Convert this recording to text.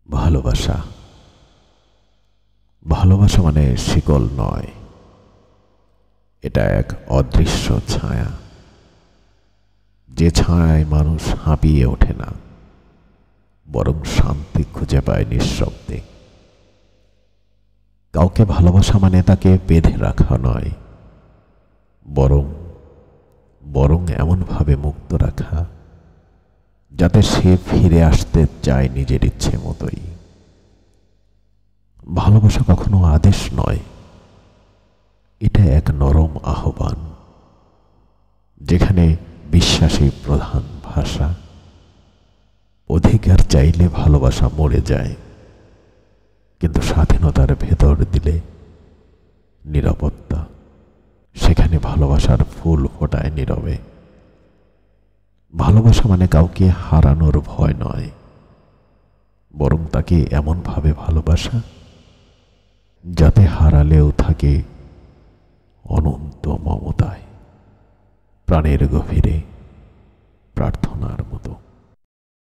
ভালোবাসা ভালোবাসা মানে শিকল নয়, এটা এক অদৃশ্য ছায়া, যে ছায়ায় মানুষ হাঁপিয়ে ওঠে না, বরং শান্তি খুঁজে পায় নিঃশব্দে। কাউকে ভালোবাসা মানে তাকে বেঁধে রাখা নয়, বরং বরং এমনভাবে মুক্ত রাখা যাতে সে ফিরে আসতে চায় নিজের ইচ্ছে মতোই। ভালোবাসা কখনো আদেশ নয়, এটা এক নরম আহ্বান, যেখানে বিশ্বাসী প্রধান ভাষা। অধিকার চাইলে ভালোবাসা মরে যায়, কিন্তু স্বাধীনতার ভেতর দিলে নিরাপত্তা, সেখানে ভালোবাসার ফুল ফোটায় নীরবে। ভালোবাসা মানে কাউকে হারানোর ভয় নয়, বরং তাকে এমনভাবে ভালোবাসা যাতে হারালেও থাকে অনন্ত মমতায়, প্রাণের গভীরে প্রার্থনার মতো।